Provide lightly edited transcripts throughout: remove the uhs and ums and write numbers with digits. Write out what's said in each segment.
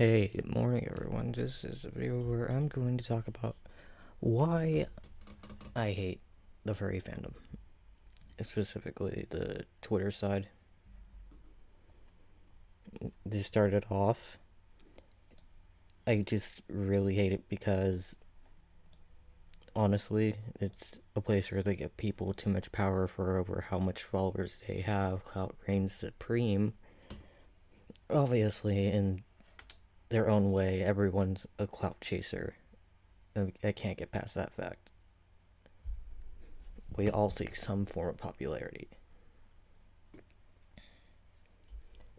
Hey, good morning everyone. This is a video where I'm going to talk about why I hate the furry fandom. Specifically the Twitter side. This started off, I just really hate it because honestly, it's a place where they give people too much power for over how much followers they have. Clout reigns supreme. Obviously, in their own way, everyone's a clout chaser. I can't get past that fact. We all seek some form of popularity.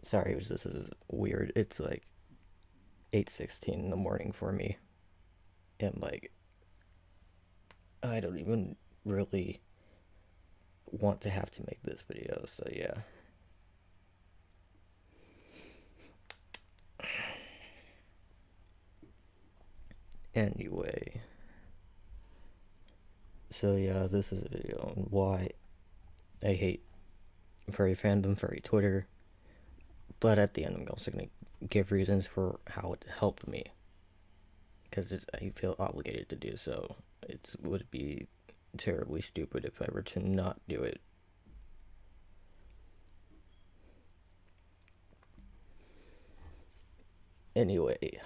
Sorry, this is weird. It's like 8:16 in the morning for me, and like I don't even really want to have to make this video. So yeah. Anyway, so yeah, this is a video on why I hate furry fandom, furry Twitter. But at the end, I'm also gonna give reasons for how it helped me, because I feel obligated to do so. It would be terribly stupid if I were to not do it. Anyway,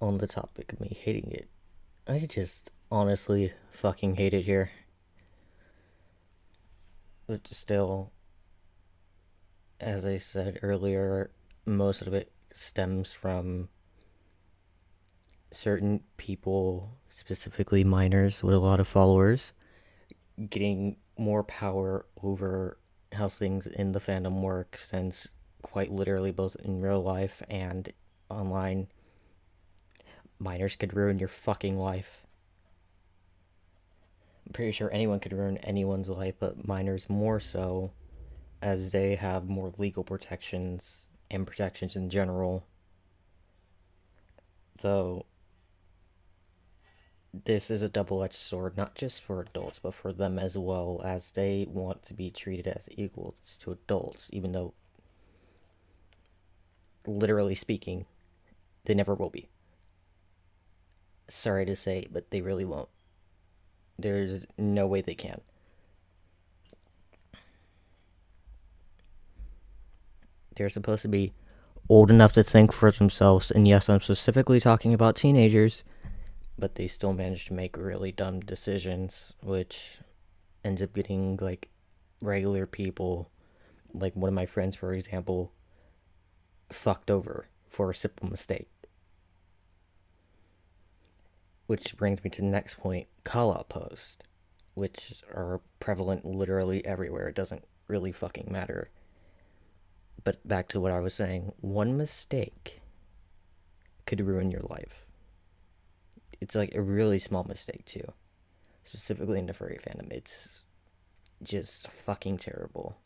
on the topic of me hating it, I just honestly fucking hate it here. But still, as I said earlier, most of it stems from certain people, specifically minors with a lot of followers, getting more power over how things in the fandom work, since quite literally both in real life and online, minors could ruin your fucking life. I'm pretty sure anyone could ruin anyone's life, but minors more so, as they have more legal protections and protections in general. Though this is a double-edged sword, not just for adults, but for them as well, as they want to be treated as equals to adults, even though, literally speaking, they never will be. Sorry to say, but they really won't. There's no way they can. They're supposed to be old enough to think for themselves, and yes, I'm specifically talking about teenagers, but they still manage to make really dumb decisions, which ends up getting, like, regular people, like one of my friends, for example, fucked over for a simple mistake. Which brings me to the next point, call-out posts, which are prevalent literally everywhere. It doesn't really fucking matter. But back to what I was saying, one mistake could ruin your life. It's like a really small mistake too. Specifically in the furry fandom, it's just fucking terrible.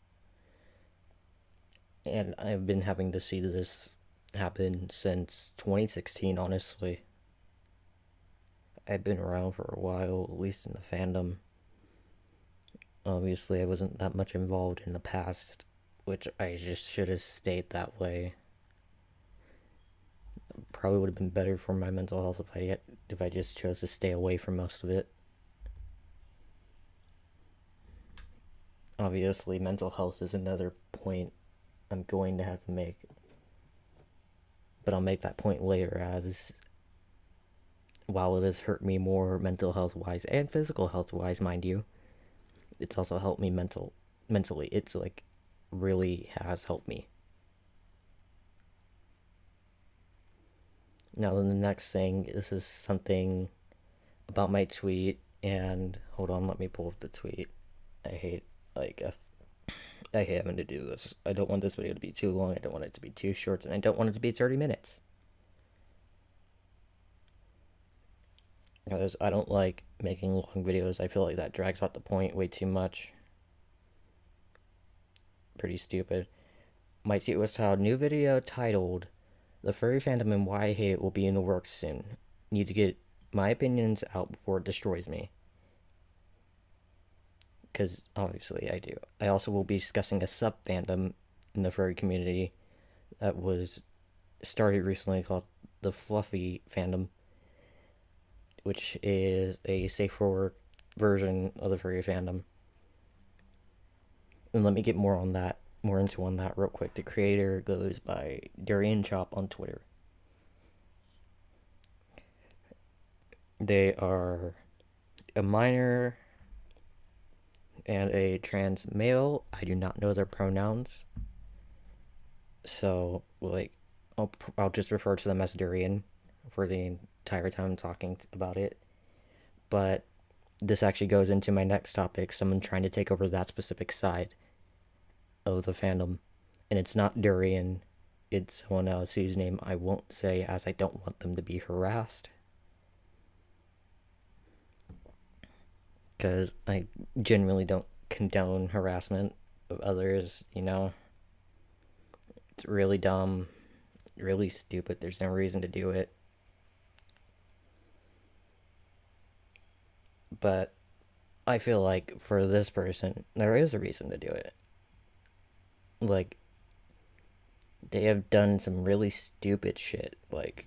And I've been having to see this happen since 2016, honestly. I've been around for a while, at least in the fandom. Obviously, I wasn't that much involved in the past, which I just should have stayed that way. Probably would have been better for my mental health if I just chose to stay away from most of it. Obviously, mental health is another point I'm going to have to make, but I'll make that point later, as while it has hurt me more mental health wise and physical health wise, mind you, it's also helped me mentally. It's like really has helped me. Now, the next thing, this is something about my tweet, and hold on, let me pull up the tweet. I hate, like, I hate having to do this. I don't want this video to be too long, I don't want it to be too short, and I don't want it to be 30 minutes. Because I don't like making long videos. I feel like that drags out the point way too much. Pretty stupid. My tweet was titled, "New video titled, The Furry Fandom and Why I Hate It will be in the works soon. Need to get my opinions out before it destroys me." Because obviously I do. I also will be discussing a sub-fandom in the furry community that was started recently called the Fluffy fandom, which is a safe for work version of the furry fandom. And let me get more into on that real quick. The creator goes by Durian on Twitter. They are a minor and a trans male. I do not know their pronouns, so like I'll just refer to them as durian for the entire time I'm talking about it. But this actually goes into my next topic, someone trying to take over that specific side of the fandom. And it's not durian, it's someone else whose name I won't say, as I don't want them to be harassed, because I genuinely don't condone harassment of others, you know? It's really dumb, really stupid. There's no reason to do it. But I feel like for this person, there is a reason to do it. Like, they have done some really stupid shit. Like,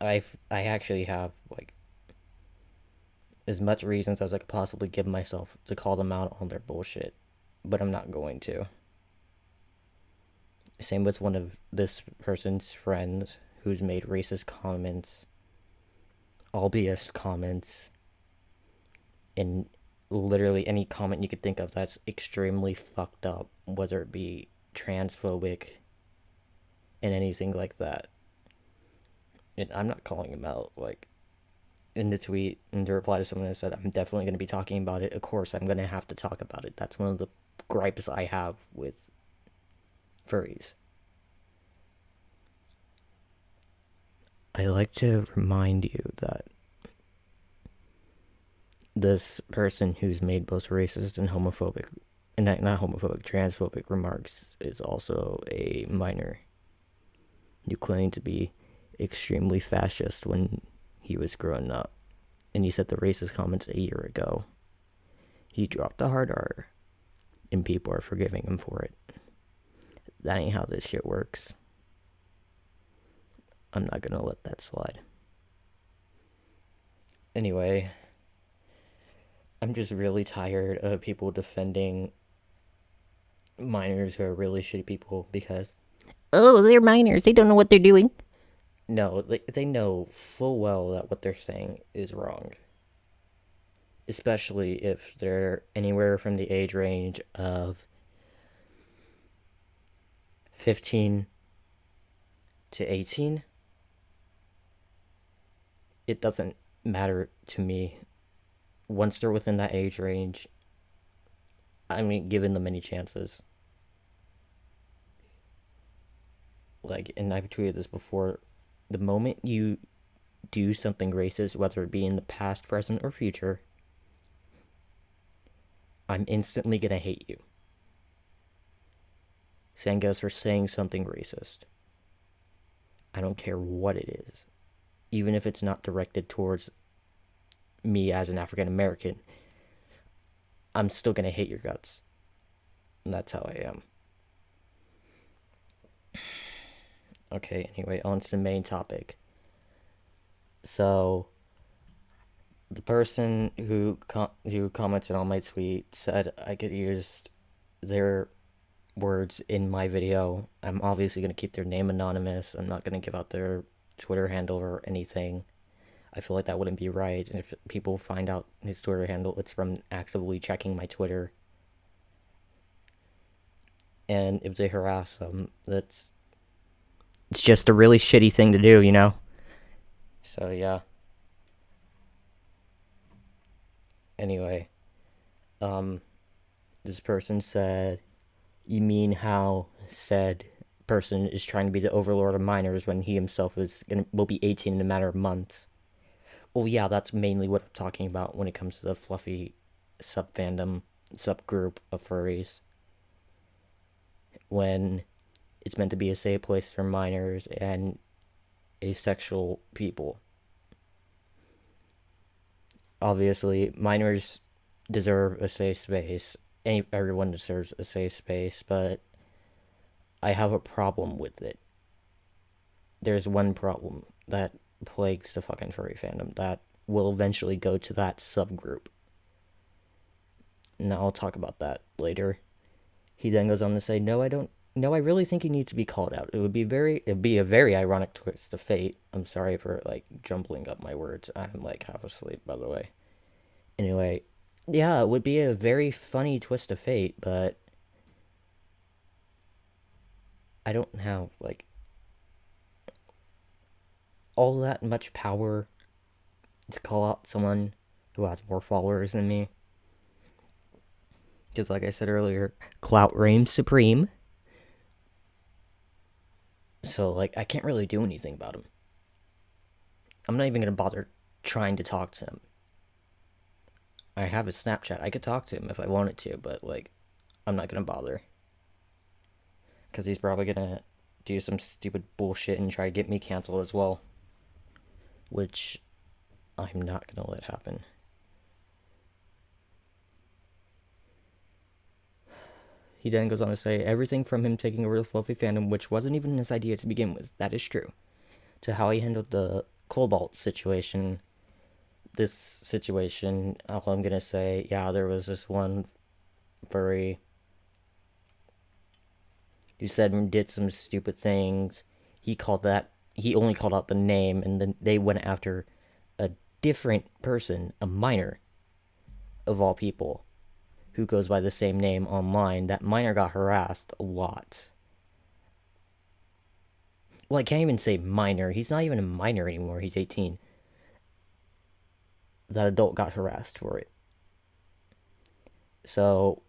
I actually have, like, as much reasons as I could possibly give myself to call them out on their bullshit, but I'm not going to. Same with one of this person's friends who's made racist comments, all BS comments, and literally any comment you could think of that's extremely fucked up, whether it be transphobic and anything like that. And I'm not calling him out. Like, in the tweet, in the reply to someone that said, I'm definitely going to be talking about it. Of course, I'm going to have to talk about it. That's one of the gripes I have with furries. I like to remind you that this person who's made both racist and homophobic, and not homophobic, transphobic remarks is also a minor. You claim to be extremely fascist when he was growing up, and he said the racist comments a year ago. He dropped the hard R, and people are forgiving him for it. That ain't how this shit works. I'm not gonna let that slide. Anyway, I'm just really tired of people defending minors who are really shitty people because, oh, they're minors, they don't know what they're doing. No, they know full well that what they're saying is wrong. Especially if they're anywhere from the age range of 15 to 18. It doesn't matter to me. Once they're within that age range, I mean, giving them any chances. Like, and I've tweeted this before, the moment you do something racist, whether it be in the past, present, or future, I'm instantly gonna hate you. Same goes for saying something racist. I don't care what it is. Even if it's not directed towards me as an African American, I'm still gonna hate your guts. And that's how I am. Okay, anyway, on to the main topic. So, the person who commented on my tweet said I could use their words in my video. I'm obviously going to keep their name anonymous. I'm not going to give out their Twitter handle or anything. I feel like that wouldn't be right. And if people find out his Twitter handle, it's from actively checking my Twitter. And if they harass him, it's just a really shitty thing to do, you know? So, yeah. Anyway, this person said, you mean how said person is trying to be the overlord of minors when he himself will be 18 in a matter of months? Oh yeah, that's mainly what I'm talking about when it comes to the fluffy subgroup of furries. When it's meant to be a safe place for minors and asexual people. Obviously, minors deserve a safe space. Everyone deserves a safe space, but I have a problem with it. there's one problem that plagues the fucking furry fandom that will eventually go to that subgroup. Now I'll talk about that later. He then goes on to say, "No, I don't. No, I really think he needs to be called out. It'd be a very ironic twist of fate. I'm sorry for like jumbling up my words. I'm like half asleep, by the way. Anyway, yeah, it would be a very funny twist of fate, but I don't have like all that much power to call out someone who has more followers than me. Because, like I said earlier, clout reigns supreme. So, like, I can't really do anything about him. I'm not even gonna bother trying to talk to him. I have his Snapchat. I could talk to him if I wanted to, but, like, I'm not gonna bother. Because he's probably gonna do some stupid bullshit and try to get me canceled as well. Which I'm not gonna let happen. He then goes on to say, everything from him taking over the fluffy fandom, which wasn't even his idea to begin with, that is true, to how he handled the Cobalt situation. This situation, all I'm gonna say, yeah, there was this one furry who said and did some stupid things. He only called out the name, and then they went after a different person, a minor, of all people, who goes by the same name online. That minor got harassed a lot. Well, I can't even say minor. He's not even a minor anymore. He's 18. That adult got harassed for it. So,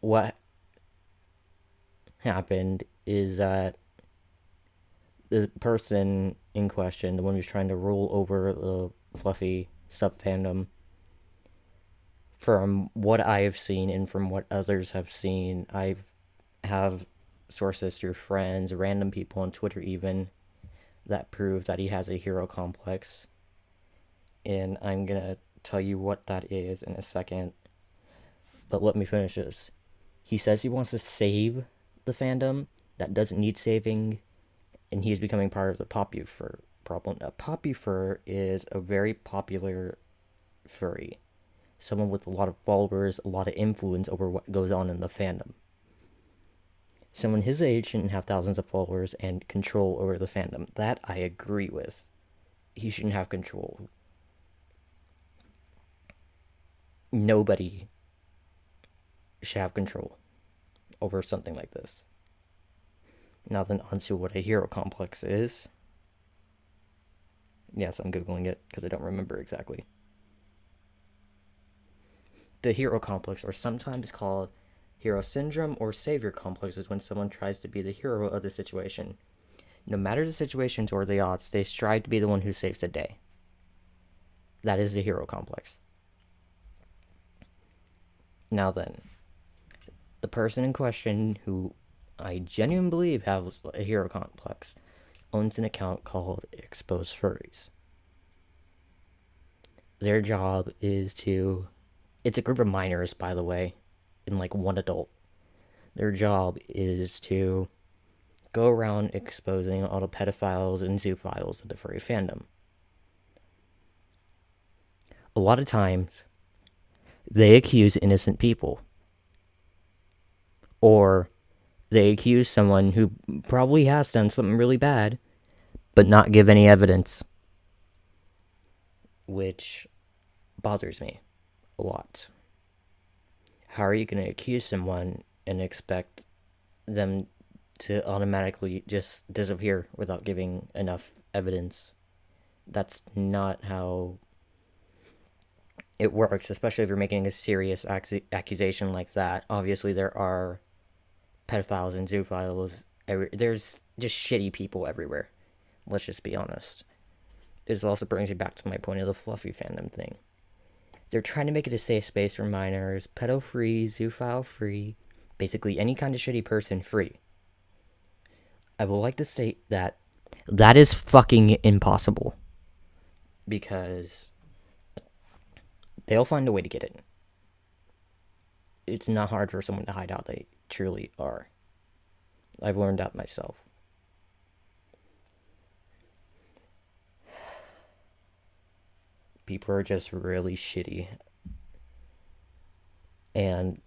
what happened is that the person in question, the one who's trying to rule over the fluffy sub fandom, from what I have seen and from what others have seen, I have sources through friends, random people on Twitter even, that prove that he has a hero complex. And I'm gonna tell you what that is in a second. But let me finish this. He says he wants to save the fandom that doesn't need saving, and he's becoming part of the poppy fur problem. Now, poppy fur is a very popular furry. Someone with a lot of followers, a lot of influence over what goes on in the fandom. Someone his age shouldn't have thousands of followers and control over the fandom. That I agree with. He shouldn't have control. Nobody should have control over something like this. Now then, onto what a hero complex is. Yes, I'm Googling it because I don't remember exactly. The hero complex, or sometimes called hero syndrome or savior complex, is when someone tries to be the hero of the situation. No matter the situations or the odds, they strive to be the one who saves the day. That is the hero complex. Now then, the person in question, who I genuinely believe has a hero complex, owns an account called Exposed Furries. Their job is to... It's a group of minors, by the way, and like one adult. Their job is to go around exposing all the pedophiles and zoophiles of the furry fandom. A lot of times, they accuse innocent people. Or they accuse someone who probably has done something really bad, but not give any evidence. Which bothers me a lot. How are you going to accuse someone and expect them to automatically just disappear without giving enough evidence? That's not how it works, especially if you're making a serious accusation like that. Obviously, there are pedophiles and zoophiles. There's just shitty people everywhere. Let's just be honest. This also brings me back to my point of the fluffy fandom thing. They're trying to make it a safe space for minors, pedo-free, zoophile-free, basically any kind of shitty person free. I would like to state that that is fucking impossible. Because they'll find a way to get in. It's not hard for someone to hide how they truly are. I've learned that myself. People are just really shitty. And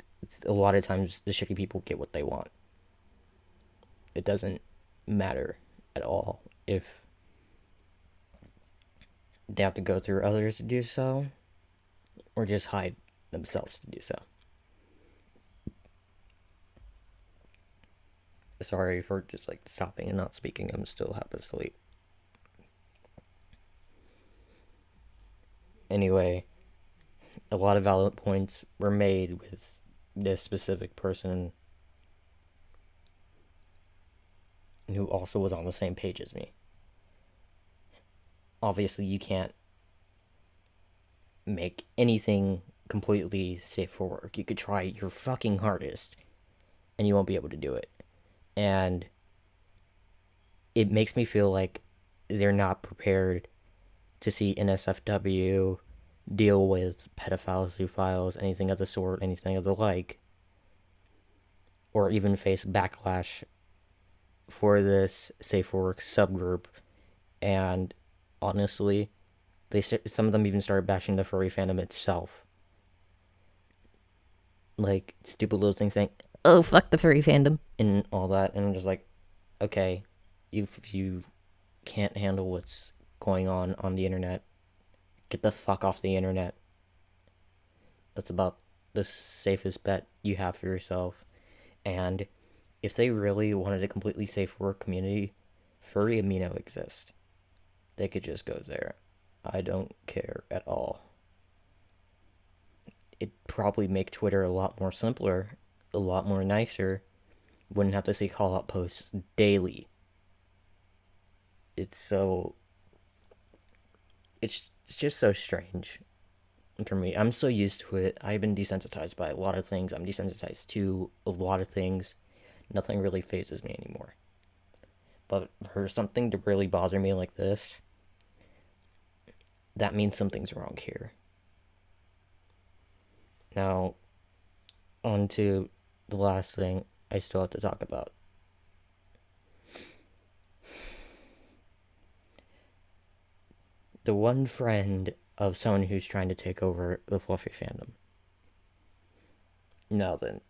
a lot of times the shitty people get what they want. It doesn't matter at all if they have to go through others to do so, or just hide themselves to do so. Sorry for just like stopping and not speaking. I'm still half asleep. Anyway, a lot of valid points were made with this specific person who also was on the same page as me. Obviously, you can't make anything completely safe for work. You could try your fucking hardest, and you won't be able to do it. And it makes me feel like they're not prepared to see NSFW deal with pedophiles, zoophiles, anything of the sort, anything of the like, or even face backlash for this safe for work subgroup. And honestly, some of them even started bashing the furry fandom itself, like stupid little things saying, "Oh, fuck the furry fandom," and all that. And I'm just like, okay, if you can't handle what's going on the internet, get the fuck off the internet. That's about the safest bet you have for yourself. And if they really wanted a completely safe work community, Furry Amino exists. They could just go there. I don't care at all. It'd probably make Twitter a lot more simpler, a lot more nicer. Wouldn't have to see call out posts daily. It's just so strange for me. I'm so used to it. I've been desensitized by a lot of things. I'm desensitized to a lot of things. Nothing really phases me anymore. But for something to really bother me like this, that means something's wrong here. Now, on to the last thing I still have to talk about. The one friend of someone who's trying to take over the fluffy fandom. Now then,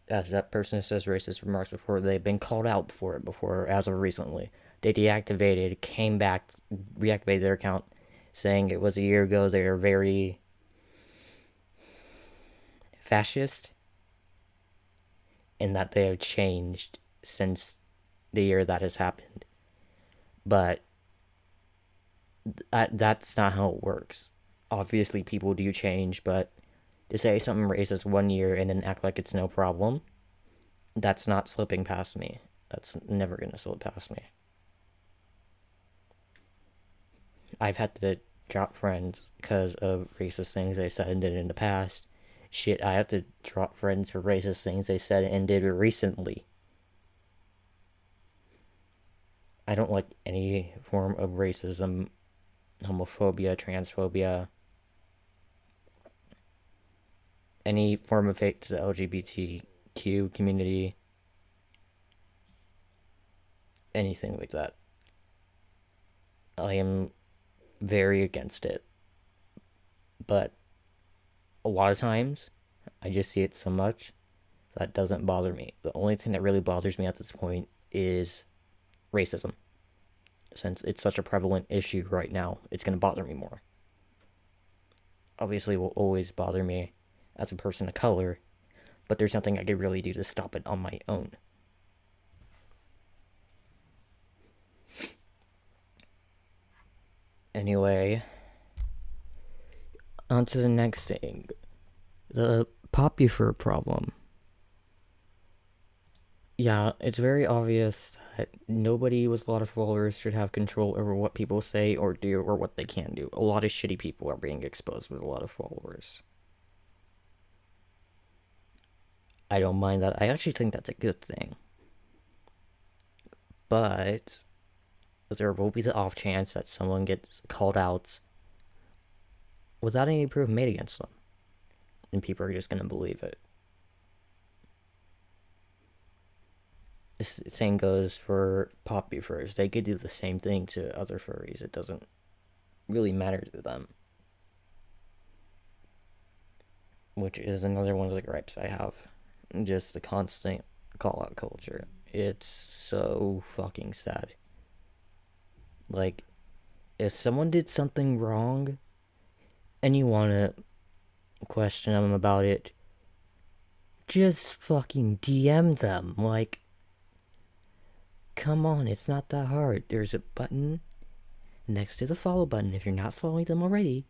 as that person says racist remarks before, they've been called out for it before, as of recently. They deactivated, came back, reactivated their account, saying it was a year ago. They are very fascist, and that they have changed since the year that has happened. But that's not how it works. Obviously, people do change, but to say something racist 1 year and then act like it's no problem, that's not slipping past me. That's never going to slip past me. I've had to drop friends because of racist things they said and did in the past. Shit, I have to drop friends for racist things they said and did recently. I don't like any form of racism, homophobia, transphobia, any form of hate to the LGBTQ community, anything like that. I am very against it. But a lot of times, I just see it so much that doesn't bother me. The only thing that really bothers me at this point is racism. Since it's such a prevalent issue right now, it's going to bother me more. Obviously, it will always bother me as a person of color, but there's nothing I could really do to stop it on my own. Anyway, on to the next thing. The poppy fur problem. Yeah, it's very obvious that nobody with a lot of followers should have control over what people say or do or what they can do. A lot of shitty people are being exposed with a lot of followers. I don't mind that. I actually think that's a good thing. But there will be the off chance that someone gets called out without any proof made against them. And people are just going to believe it. This same goes for poppy furs. They could do the same thing to other furries. It doesn't really matter to them. which is another one of the gripes I have. Just the constant call out culture. It's so fucking sad. Like, if someone did something wrong and you want to question them about it, just fucking DM them. Like, come on, it's not that hard. There's a button next to the follow button. If you're not following them already,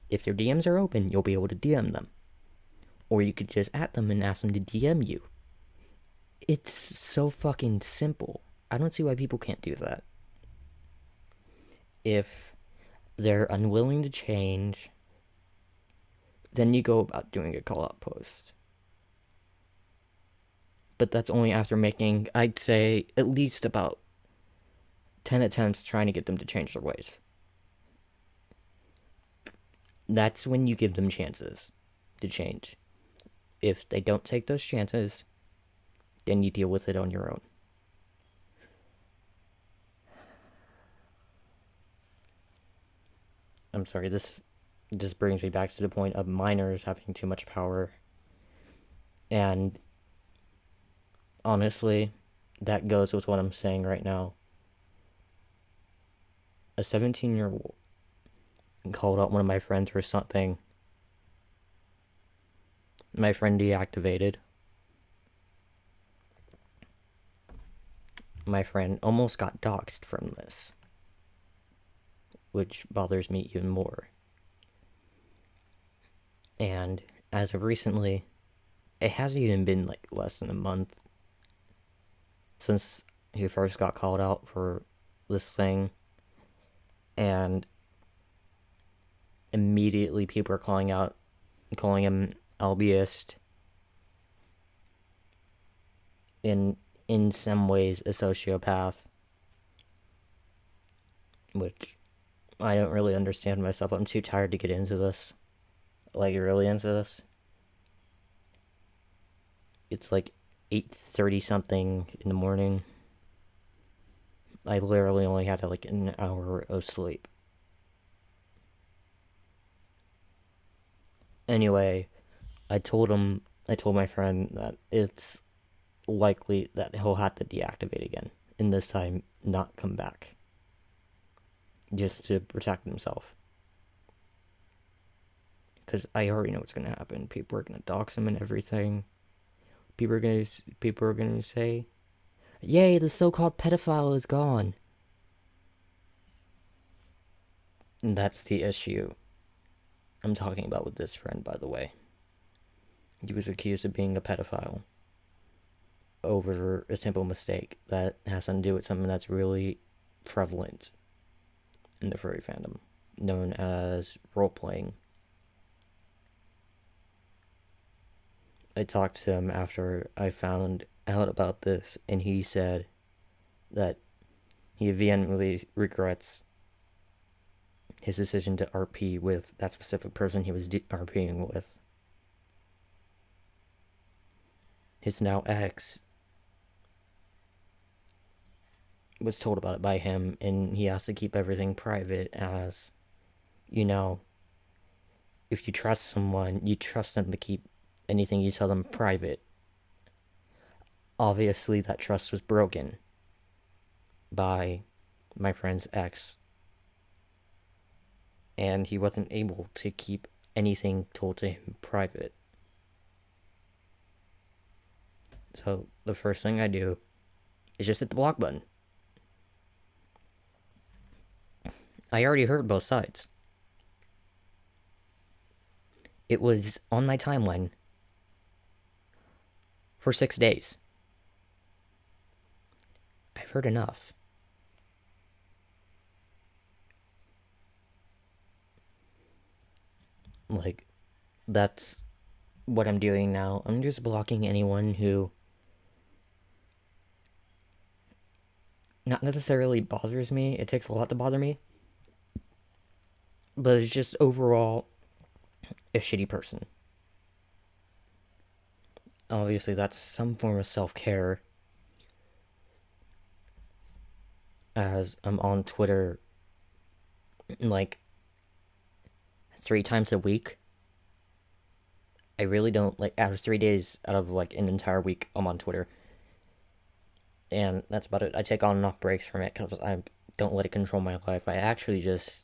if their DMs are open, you'll be able to DM them. Or you could just at them and ask them to DM you. It's so fucking simple. I don't see why people can't do that. If they're unwilling to change, then you go about doing a call-out post. But that's only after making, I'd say, at least about 10 attempts trying to get them to change their ways. That's when you give them chances to change. If they don't take those chances, then you deal with it on your own. I'm sorry, this just brings me back to the point of minors having too much power. And honestly, that goes with what I'm saying right now. A 17-year-old called out one of my friends for something. My friend deactivated. My friend almost got doxxed from this, which bothers me even more. And as of recently, it hasn't even been like less than a month since he first got called out for this thing, and immediately people are calling him albiest, in some ways a sociopath, which I don't really understand myself. I'm too tired to get into this. Like, really into this. It's like 8:30 something in the morning. I literally only had like an hour of sleep. Anyway, I told my friend that it's likely that he'll have to deactivate again, and this time not come back, just to protect himself. Because I already know what's gonna happen. People are gonna dox him and everything. People are gonna say, "Yay, the so-called pedophile is gone." And that's the issue I'm talking about with this friend, by the way. He was accused of being a pedophile over a simple mistake that has something to do with something that's really prevalent in the furry fandom, known as role-playing. I talked to him after I found out about this, and he said that he vehemently regrets his decision to RP with that specific person he was RPing with. His now ex was told about it by him, and he has to keep everything private, as, you know, if you trust someone, you trust them to keep anything you tell them private. Obviously, that trust was broken by my friend's ex, and he wasn't able to keep anything told to him private. So the first thing I do is just hit the block button. I already heard both sides. It was on my timeline for 6 days. I've heard enough. Like, that's what I'm doing now. I'm just blocking anyone who not necessarily bothers me. It takes a lot to bother me. But it's just overall a shitty person. Obviously, that's some form of self-care, as I'm on Twitter like 3 times a week. I really don't like. Out of 3 days out of like an entire week, I'm on Twitter, and that's about it. I take on and off breaks from it because I don't let it control my life. I actually just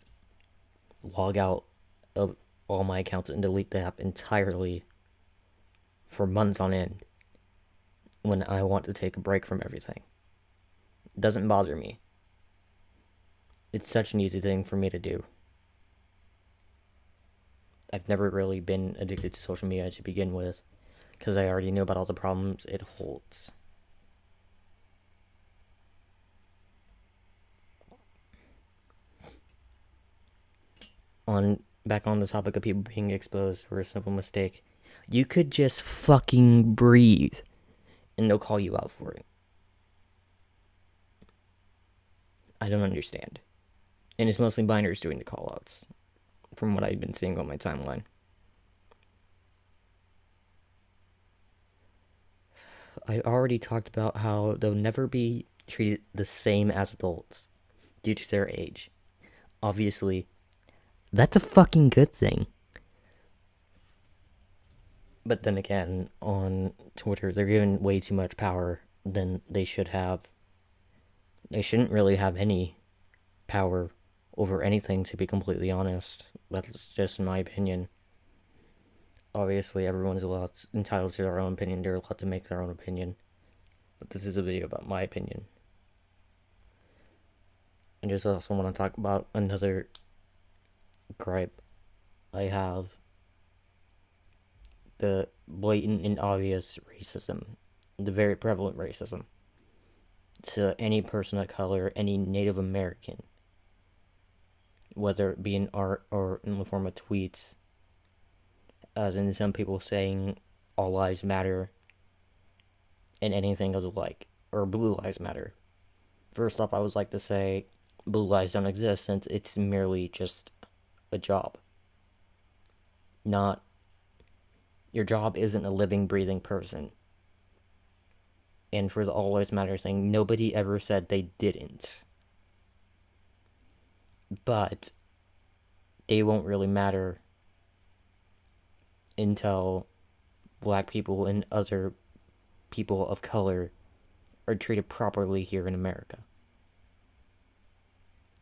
log out of all my accounts and delete the app entirely for months on end when I want to take a break from everything. It doesn't bother me. It's such an easy thing for me to do. I've never really been addicted to social media to begin with because I already knew about all the problems it holds. Back on the topic of people being exposed for a simple mistake, you could just fucking breathe and they'll call you out for it. I don't understand. And it's mostly binders doing the call outs, from what I've been seeing on my timeline. I already talked about how they'll never be treated the same as adults due to their age. Obviously, that's a fucking good thing. But then again, on Twitter, they're given way too much power than they should have. They shouldn't really have any power over anything, to be completely honest. That's just my opinion. Obviously, everyone's entitled to their own opinion. They're allowed to make their own opinion. But this is a video about my opinion. I just also want to talk about another gripe I have. The blatant and obvious racism. The very prevalent racism to any person of color, any Native American. Whether it be in art or in the form of tweets. As in some people saying all lives matter and anything of the like. Or blue lives matter. First off, I would like to say blue lives don't exist since it's merely just a job. Your job isn't a living, breathing person. And for the all lives matter thing, nobody ever said they didn't. But they won't really matter until black people and other people of color are treated properly here in America.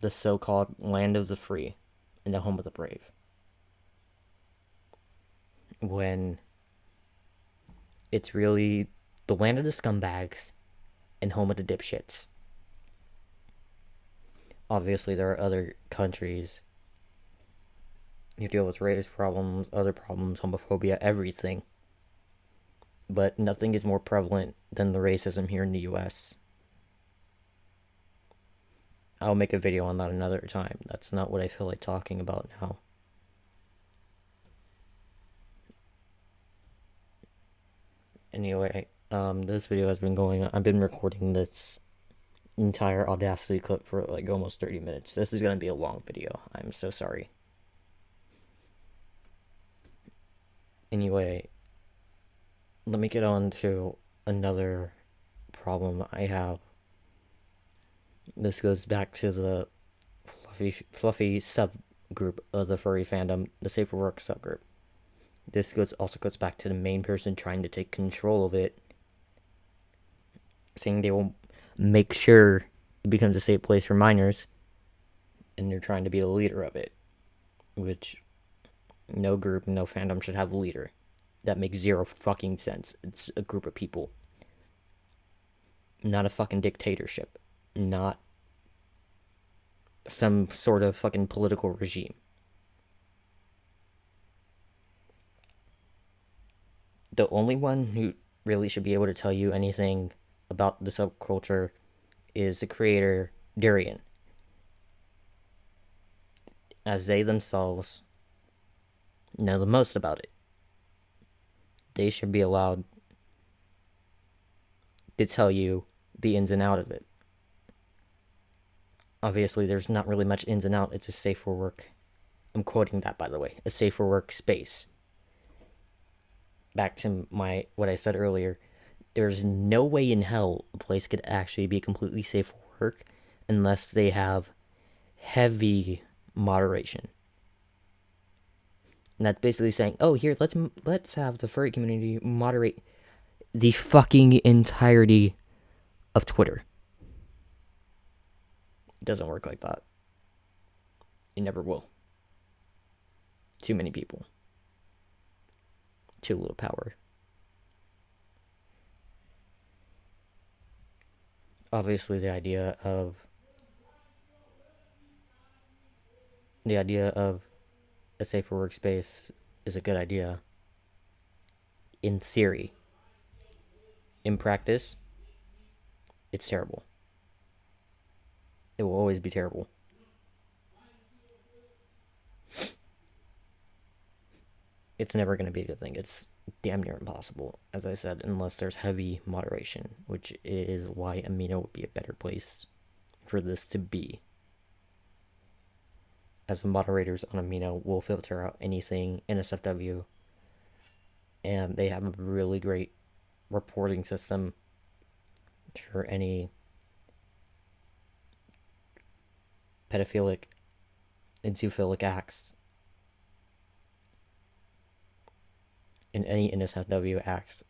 The so-called land of the free and the home of the brave. When it's really the land of the scumbags and home of the dipshits. Obviously, there are other countries who deal with race problems, other problems, homophobia, everything. But nothing is more prevalent than the racism here in the US. I'll make a video on that another time. That's not what I feel like talking about now. Anyway, this video has been going on. I've been recording this entire Audacity clip for like almost 30 minutes. This is going to be a long video. I'm so sorry. Anyway, let me get on to another problem I have. This goes back to the fluffy subgroup of the furry fandom, the Safe for Work subgroup. This also goes back to the main person trying to take control of it, saying they will make sure it becomes a safe place for minors, and they're trying to be the leader of it, which no group, no fandom should have a leader. That makes zero fucking sense. It's a group of people, not a fucking dictatorship, not some sort of fucking political regime. The only one who really should be able to tell you anything about the subculture is the creator, Durian. As they themselves know the most about it. They should be allowed to tell you the ins and out of it. Obviously, there's not really much ins and out. It's a safe for work. I'm quoting that, by the way. A safe for work space. Back to what I said earlier. There's no way in hell a place could actually be completely safe for work unless they have heavy moderation. And that's basically saying, oh, here, let's have the furry community moderate the fucking entirety of Twitter. It doesn't work like that. It never will. Too many people. Too little power. Obviously, the idea of a safer workspace is a good idea in theory. In practice, it's terrible. It will always be terrible. It's never going to be a good thing. It's damn near impossible, as I said, unless there's heavy moderation, which is why Amino would be a better place for this to be. As the moderators on Amino will filter out anything in SFW, and they have a really great reporting system for any pedophilic and zoophilic acts and any NSFW acts.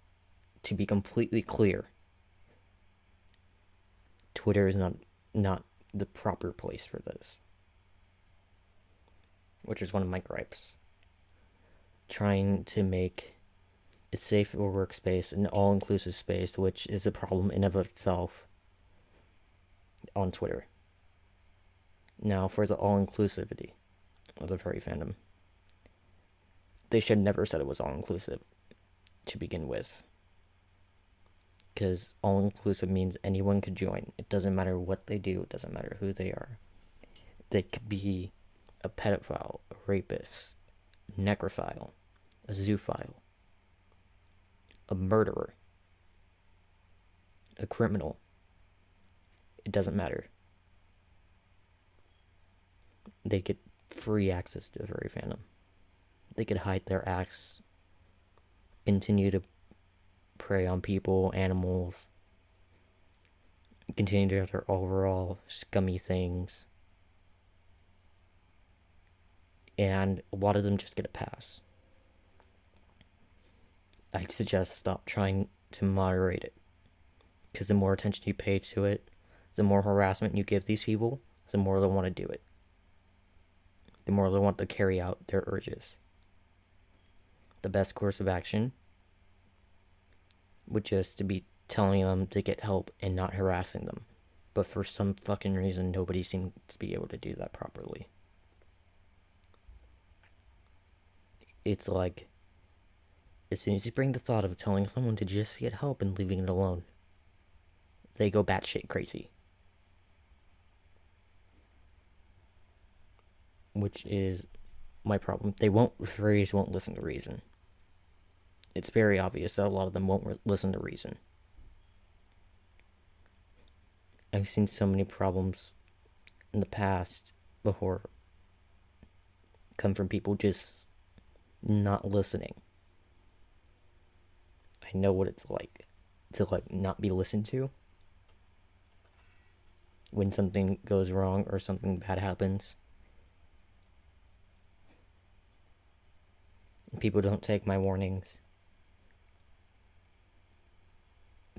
To be completely clear, Twitter is not the proper place for this, which is one of my gripes. Trying to make a safe workspace an all-inclusive space, which is a problem in of itself on Twitter. Now, for the all-inclusivity of the furry fandom, they should never said it was all-inclusive to begin with. Because all-inclusive means anyone could join. It doesn't matter what they do. It doesn't matter who they are. They could be a pedophile, a rapist, a necrophile, a zoophile, a murderer, a criminal. It doesn't matter. They get free access to the furry fandom. They could hide their acts, continue to prey on people, animals, continue to have their overall scummy things, and a lot of them just get a pass. I'd suggest stop trying to moderate it, because the more attention you pay to it, the more harassment you give these people, the more they'll want to do it. The more they'll want to carry out their urges. The best course of action would just to be telling them to get help and not harassing them. But for some fucking reason, nobody seems to be able to do that properly. It's like, as soon as you bring the thought of telling someone to just get help and leaving it alone, they go batshit crazy. Which is my problem. Furries won't listen to reason. It's very obvious that a lot of them won't listen to reason. I've seen so many problems in the past before come from people just not listening. I know what it's like to not be listened to when something goes wrong or something bad happens. People don't take my warnings.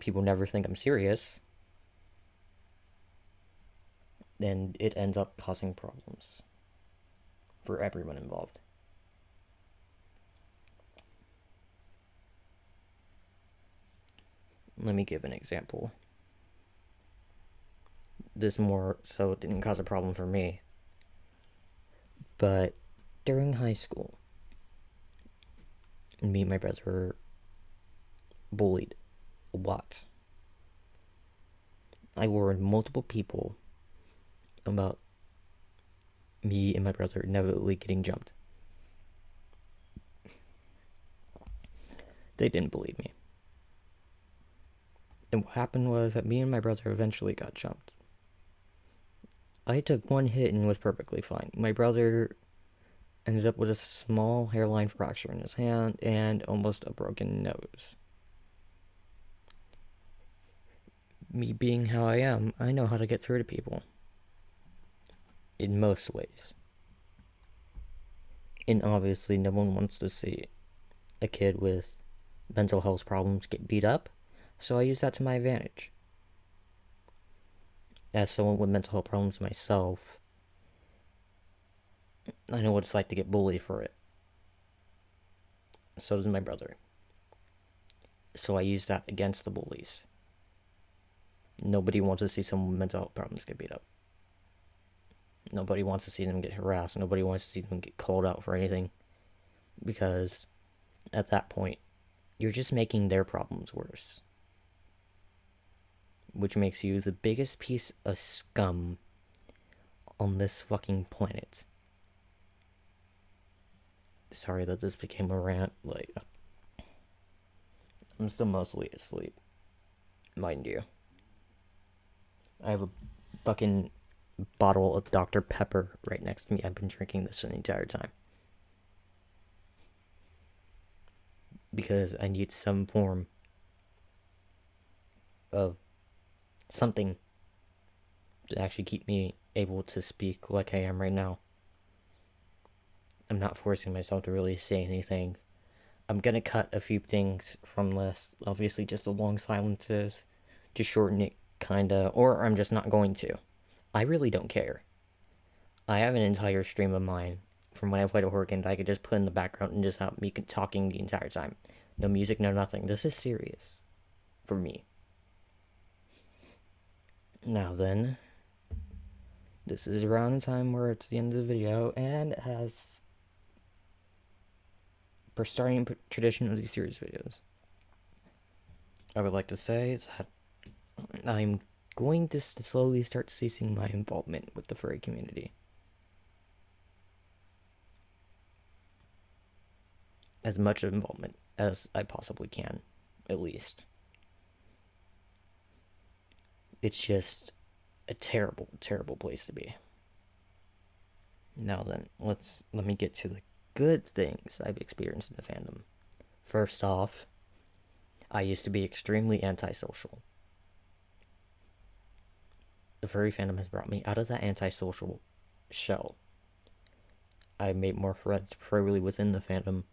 People never think I'm serious. And it ends up causing problems for everyone involved. Let me give an example. This more so it didn't cause a problem for me. But during high school, me and my brother were bullied a lot. I warned multiple people about me and my brother inevitably getting jumped. They didn't believe me. And what happened was that me and my brother eventually got jumped. I took one hit and was perfectly fine. My brother ended up with a small hairline fracture in his hand and almost a broken nose. Me being how I am, I know how to get through to people. In most ways. And obviously, no one wants to see a kid with mental health problems get beat up, so I use that to my advantage. As someone with mental health problems myself, I know what it's like to get bullied for it. So does my brother. So I use that against the bullies. Nobody wants to see someone with mental health problems get beat up. Nobody wants to see them get harassed. Nobody wants to see them get called out for anything. Because at that point, you're just making their problems worse. Which makes you the biggest piece of scum on this fucking planet. Sorry that this became a rant. Like, I'm still mostly asleep. Mind you. I have a fucking bottle of Dr. Pepper right next to me. I've been drinking this the entire time. Because I need some form of something to actually keep me able to speak like I am right now. I'm not forcing myself to really say anything. I'm gonna cut a few things from this. Obviously, just the long silences. Just shorten it, kinda. Or I'm just not going to. I really don't care. I have an entire stream of mine from when I played a horror game that I could just put in the background and just have me talking the entire time. No music, no nothing. This is serious. For me. Now then. This is around the time where it's the end of the video, and it has... for starting tradition of these series videos, I would like to say that I'm going to slowly start ceasing my involvement with the furry community. As much involvement as I possibly can, at least. It's just a terrible, terrible place to be. Now then, let me get to the good things I've experienced in the fandom. First off, I used to be extremely antisocial. The furry fandom has brought me out of that antisocial shell. I made more friends purely within the fandom,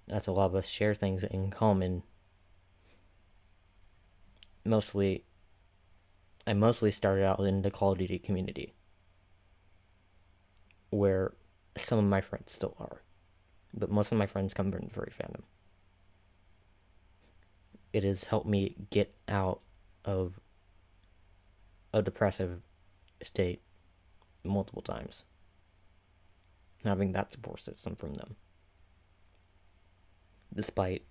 as a lot of us share things in common. I mostly started out in the Call of Duty community, where some of my friends still are, but most of my friends come from the furry fandom. It has helped me get out of a depressive state multiple times, having that support system from them. Despite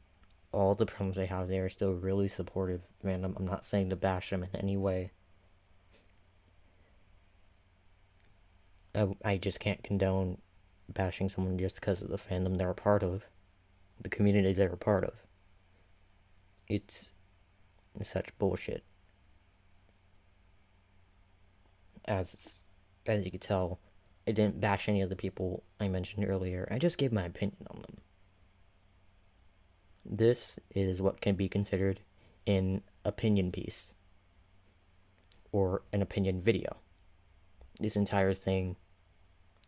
all the problems they have, they are still really supportive fandom. I'm not saying to bash them in any way. I just can't condone bashing someone just because of the fandom they're a part of, the community they're a part of. It's such bullshit. As you could tell, I didn't bash any of the people I mentioned earlier. I just gave my opinion on them. This is what can be considered an opinion piece, or an opinion video. This entire thing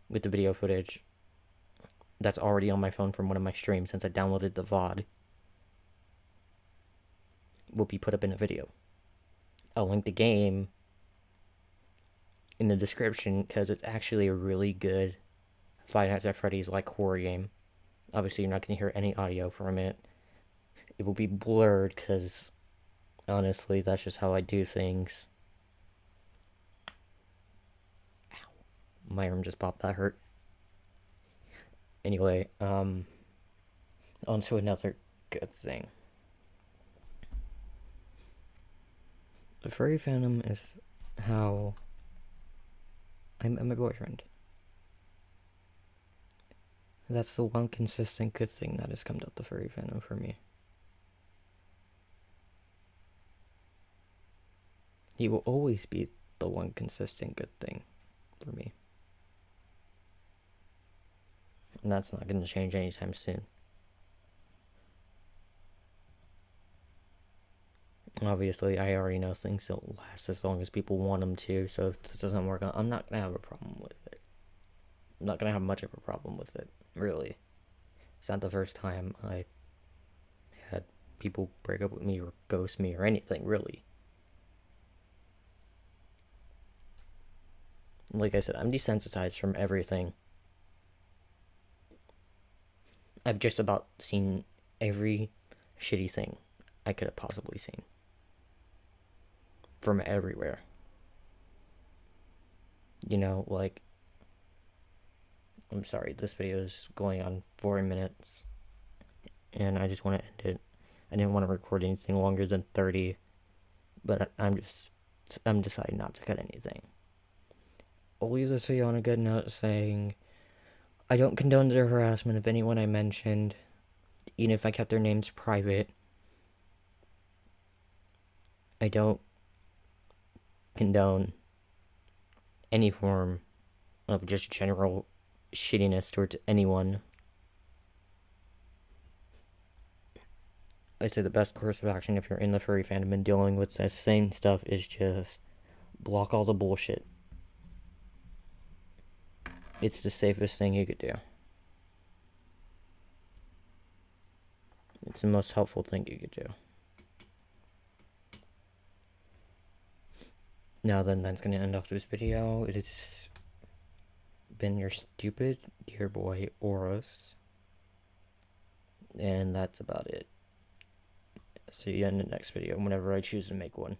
with the video footage that's already on my phone from one of my streams, since I downloaded the VOD, will be put up in a video. I'll link the game in the description, because it's actually a really good Five Nights at Freddy's like horror game. Obviously, you're not going to hear any audio from it. It will be blurred, because honestly, that's just how I do things. Ow. My arm just popped, that hurt. Anyway, on to another good thing. The furry fandom is how I met my boyfriend. That's the one consistent good thing that has come out the furry fandom for me. He will always be the one consistent good thing for me. And that's not going to change anytime soon. Obviously, I already know things don't last as long as people want them to, so if this doesn't work out, I'm not going to have a problem with it. I'm not gonna have much of a problem with it, really. It's not the first time I had people break up with me or ghost me or anything, really. Like I said, I'm desensitized from everything. I've just about seen every shitty thing I could have possibly seen. From everywhere. You know, like, I'm sorry, this video is going on 4 minutes, and I just want to end it. I didn't want to record anything longer than 30, but I'm deciding not to cut anything. I'll leave this video on a good note saying, I don't condone the harassment of anyone I mentioned, even if I kept their names private. I don't condone any form of just general shittiness towards anyone. I'd say the best course of action if you're in the furry fandom and dealing with the same stuff is just block all the bullshit. It's the safest thing you could do. It's the most helpful thing you could do. Now then, that's going to end off this video. It has been your stupid dear boy, Oros. And that's about it. See you in the next video, whenever I choose to make one.